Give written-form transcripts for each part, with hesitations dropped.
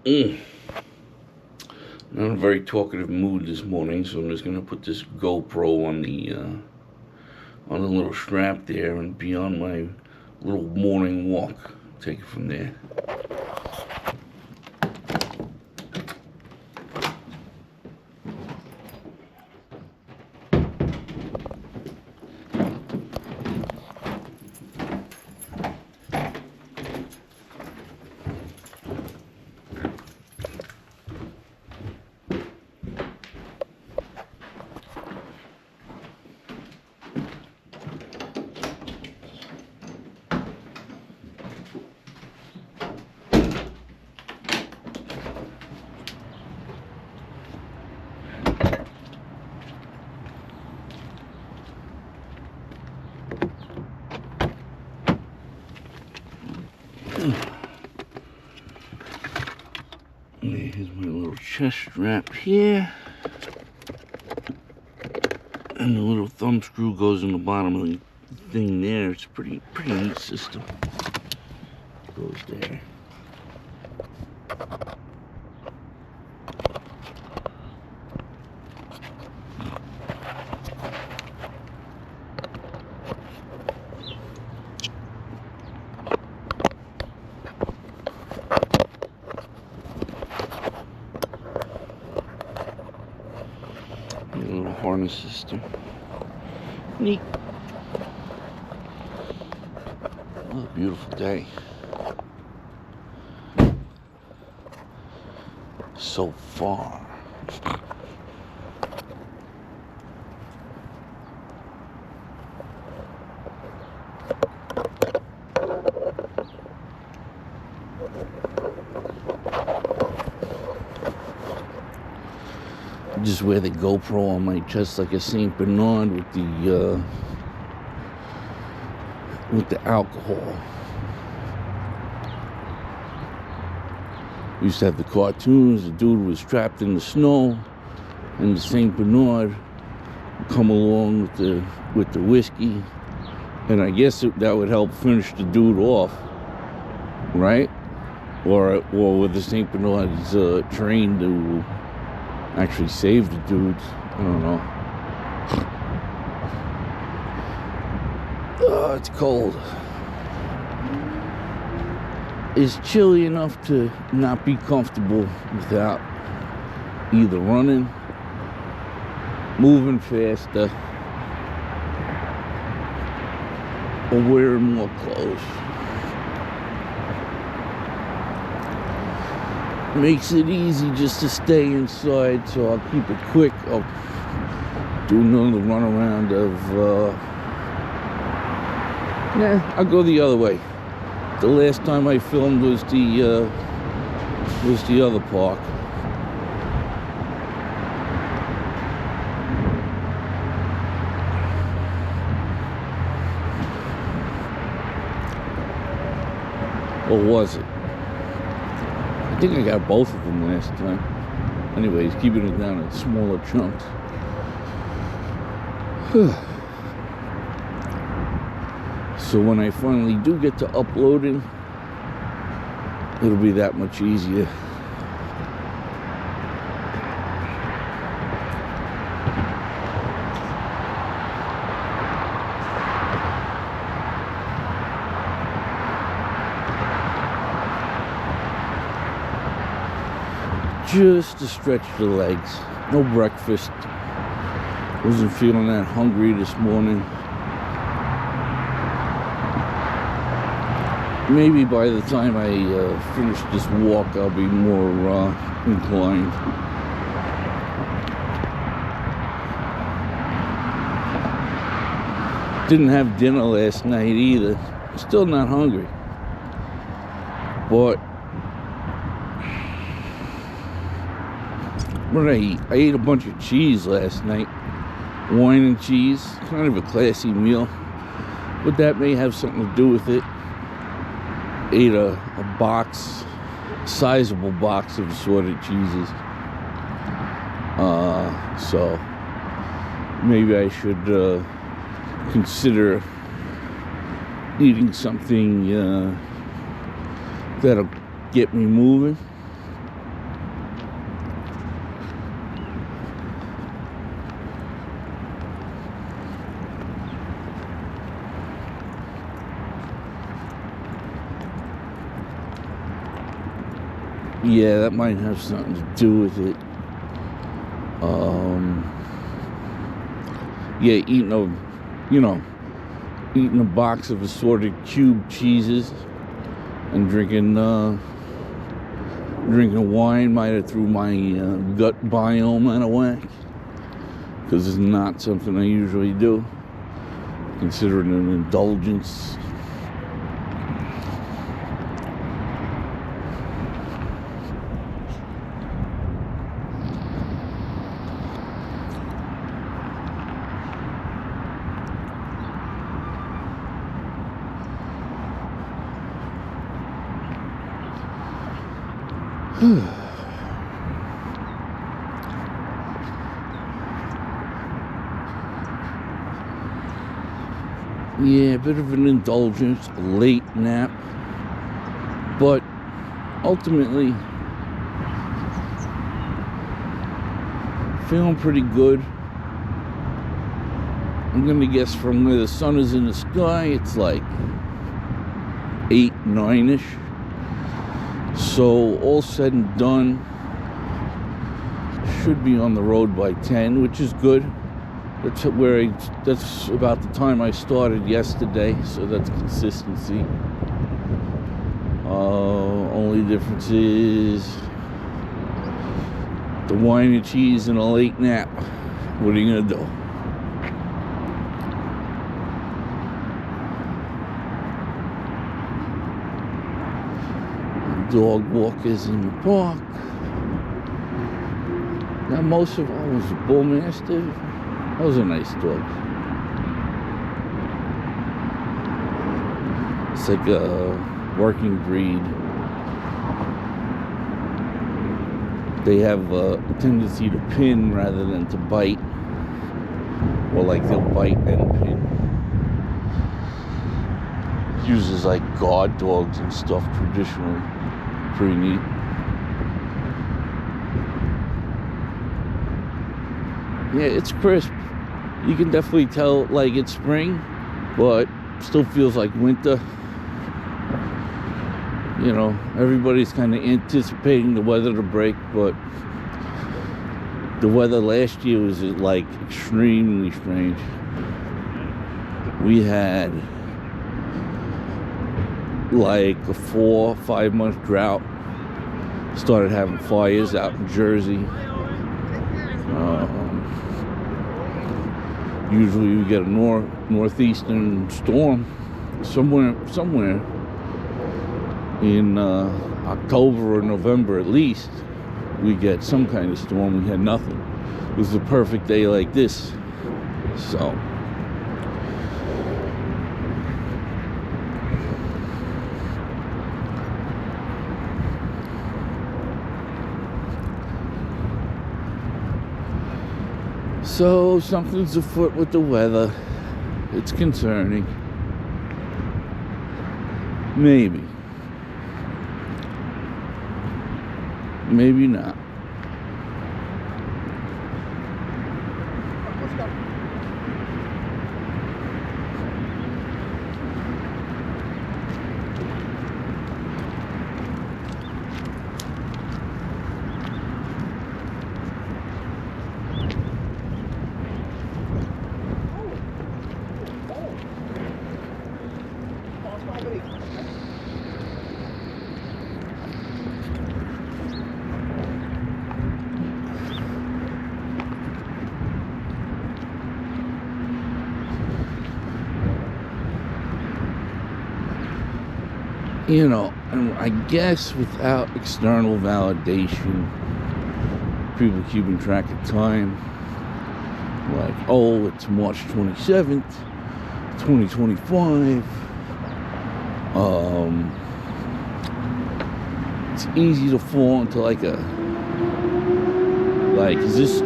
Not in a very talkative mood this morning, so I'm just gonna put this GoPro on the little strap there and be on my little morning walk. Take it from there. Here's my little chest strap here, and the little thumb screw goes in the bottom of the thing there. It's a pretty neat system. Goes there. A little harness system. Neat. What a beautiful day. So far. Just wear the GoPro on my chest like a Saint Bernard with the alcohol. We used to have the cartoons. The dude was trapped in the snow, and the Saint Bernard would come along with the whiskey, and I guess that would help finish the dude off, right? Or with the Saint Bernard, he's trained to actually save the dudes. I don't know. Oh, it's cold. It's chilly enough to not be comfortable without either running, moving faster, or wearing more clothes. Makes it easy just to stay inside, so I'll keep it quick. I'll do another run around of I'll go the other way. The last time I filmed was the other park. Or was it? I think I got both of them last time. Anyways, keeping it down in smaller chunks. So when I finally do get to uploading, it'll be that much easier. Just to stretch the legs. No breakfast. Wasn't feeling that hungry this morning. Maybe by the time I finish this walk, I'll be more inclined. Didn't have dinner last night either. Still not hungry. But what did I eat? I ate a bunch of cheese last night. Wine and cheese. Kind of a classy meal. But that may have something to do with it. Ate a sizable box of assorted cheeses. So maybe I should consider eating something that'll get me moving. Yeah, that might have something to do with it. Yeah, eating a box of assorted cube cheeses and drinking wine might have threw my gut biome out of whack, because it's not something I usually do. Consider it an indulgence. Yeah, a bit of an indulgence, a late nap, but ultimately feeling pretty good. I'm gonna guess from where the sun is in the sky, it's like 8, 9-ish. So all said and done, should be on the road by 10, which is good. That's about the time I started yesterday, so that's consistency. Only difference is the wine and cheese and a late nap. What are you gonna do? Dog walkers in the park. Now most of all was a bull mastiff. Those are nice dogs. It's like a working breed. They have a tendency to pin rather than to bite. Or like they'll bite and pin. Uses like guard dogs and stuff traditionally. Pretty neat. Yeah, it's crisp. You can definitely tell like it's spring, but still feels like winter. You know, everybody's kind of anticipating the weather to break, but the weather last year was like extremely strange. We had like a 4 or 5 month drought. Started having fires out in Jersey. Usually we get a northeastern storm somewhere in October or November at least. We get some kind of storm. We had nothing. It was a perfect day like this. So something's afoot with the weather. It's concerning. Maybe. Maybe not. You know, and I guess without external validation, people keeping track of time, like, oh, it's March 27th, 2025. It's easy to fall into like is this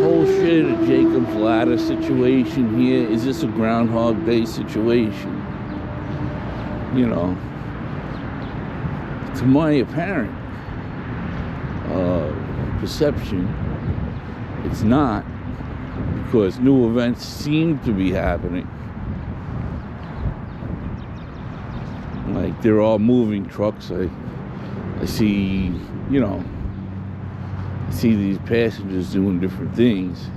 whole shit a Jacob's Ladder situation here? Is this a Groundhog Day situation? You know, to my apparent perception, it's not, because new events seem to be happening. Like, there are moving trucks. I I see, I see these passengers doing different things.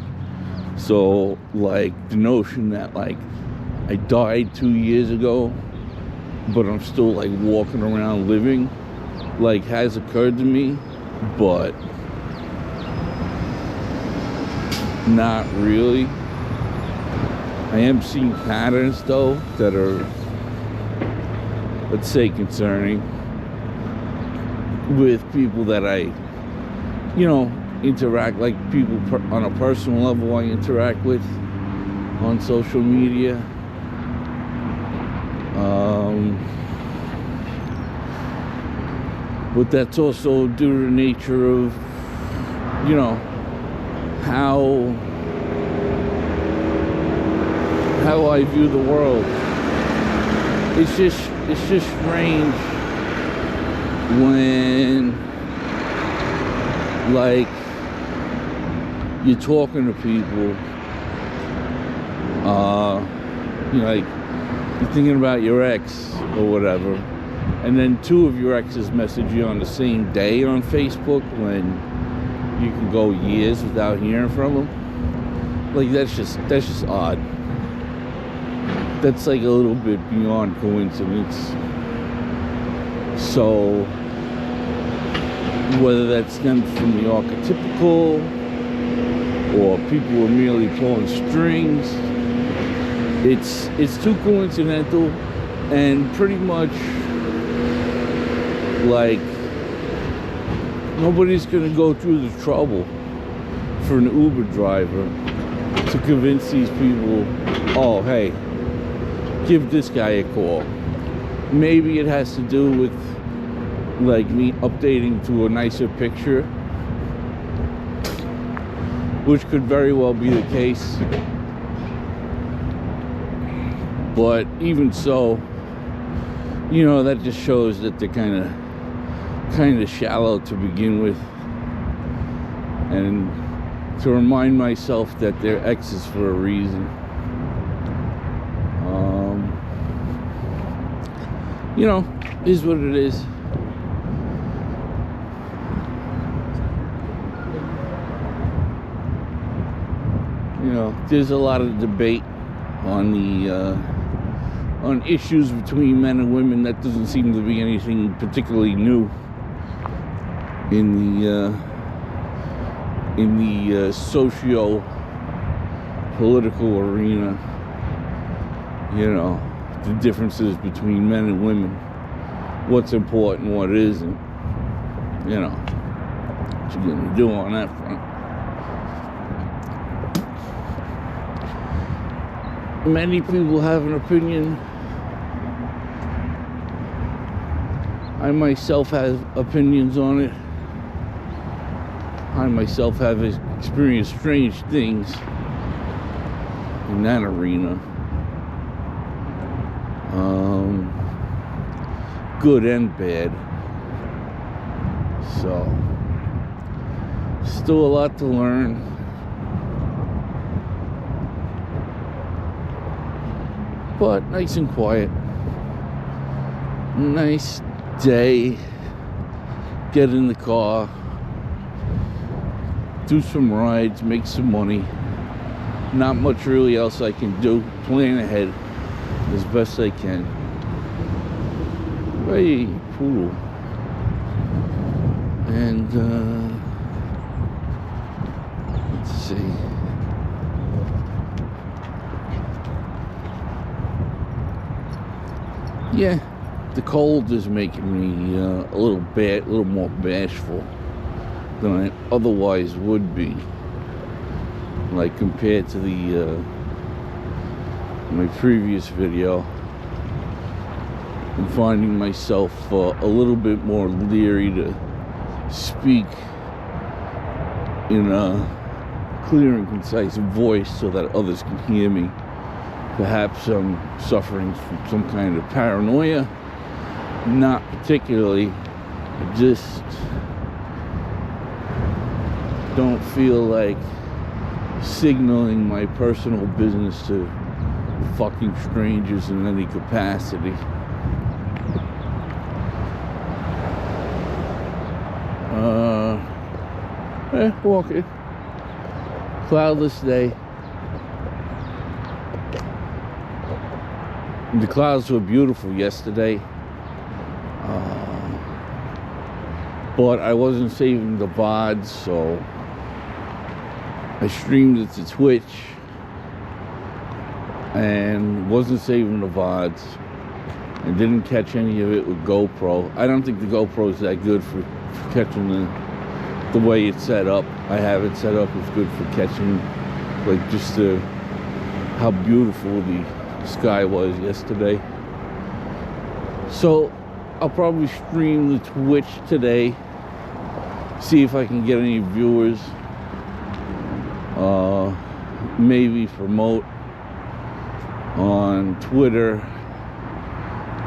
So, like, the notion that, like, I died 2 years ago, but I'm still, like, walking around living, like, has occurred to me, but not really. I am seeing patterns, though, that are, let's say, concerning with people that I, interact, like people on a personal level I interact with on social media. But that's also due to the nature of, how I view the world. It's just strange when, like, you're talking to people, like, you're thinking about your ex or whatever, and then two of your exes message you on the same day on Facebook when you can go years without hearing from them. Like, that's just odd. That's like a little bit beyond coincidence. So, whether that stems from the archetypical, or people are merely pulling strings, it's too coincidental, and pretty much, like, nobody's gonna go through the trouble for an Uber driver to convince these people, oh, hey, give this guy a call. Maybe it has to do with, like, me updating to a nicer picture, which could very well be the case. But even so, that just shows that they're kind of shallow to begin with. And to remind myself that they're exes for a reason. Is what it is. There's a lot of debate on the on issues between men and women. That doesn't seem to be anything particularly new in the socio-political arena. The differences between men and women, what's important, what isn't. What you gonna do on that front? Many people have an opinion. I myself have opinions on it. I myself have experienced strange things in that arena. Good and bad. So, still a lot to learn. But nice and quiet. Nice day. Get in the car. Do some rides. Make some money. Not much really else I can do. Plan ahead as best I can. Hey, poodle. And let's see. Yeah, the cold is making me a little more bashful than I otherwise would be. Like, compared to my previous video. I'm finding myself a little bit more leery to speak in a clear and concise voice so that others can hear me. Perhaps I'm suffering from some kind of paranoia. Not particularly. I just don't feel like signaling my personal business to fucking strangers in any capacity. Walking. Cloudless day. The clouds were beautiful yesterday. But I wasn't saving the VODs, so I streamed it to Twitch and wasn't saving the VODs and didn't catch any of it with GoPro. I don't think the GoPro is that good for catching the way it's set up. I have it set up as good for catching like just how beautiful the sky was yesterday. So I'll probably stream the Twitch today, see if I can get any viewers, maybe promote on Twitter,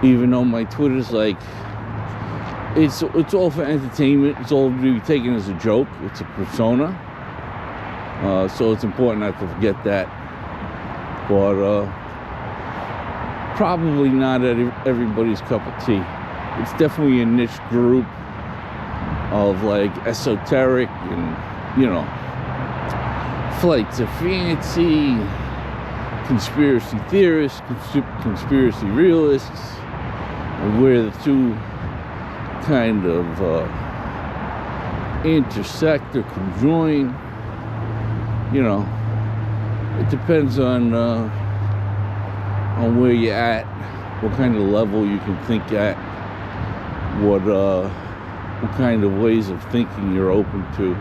even though my Twitter's like, it's all for entertainment. It's all to be taken as a joke. It's a persona, so it's important not to forget that. But probably not everybody's cup of tea. It's definitely a niche group of like esoteric and, you know, flights of fancy, conspiracy theorists, conspiracy realists, and where the two kind of intersect or conjoin. You know, it depends on where you're at, what kind of level you can think at, what kind of ways of thinking you're open to.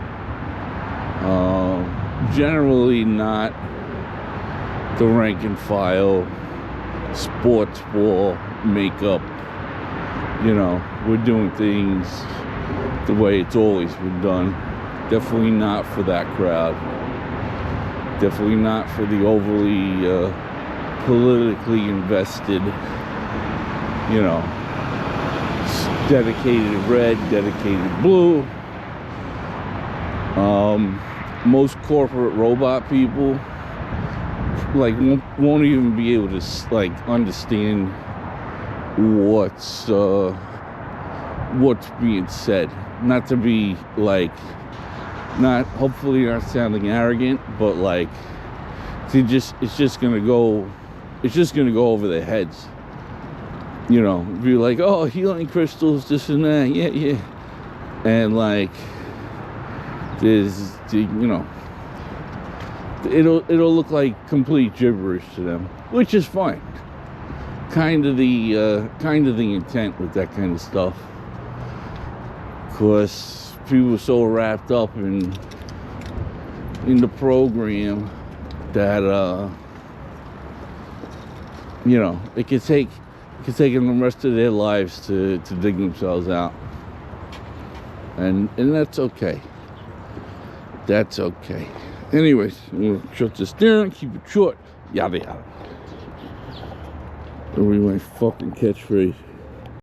Generally not the rank and file, sports ball, makeup. You know, we're doing things the way it's always been done. Definitely not for that crowd. Definitely not for the overly politically invested, you know, dedicated red, dedicated blue. Most corporate robot people like won't even be able to like understand what's being said. Not to be like, hopefully not sounding arrogant, but like it's just gonna go over their heads. You know, be like, oh, healing crystals, this and that, yeah. And like, there's, you know, it'll look like complete gibberish to them, which is fine. Kind of the intent with that kind of stuff. Of course, people are so wrapped up in the program that you know, it could take them the rest of their lives to dig themselves out, and that's okay. That's okay. Anyways, I'm gonna shut this down, keep it short, yada yada. That'll be my fucking catchphrase.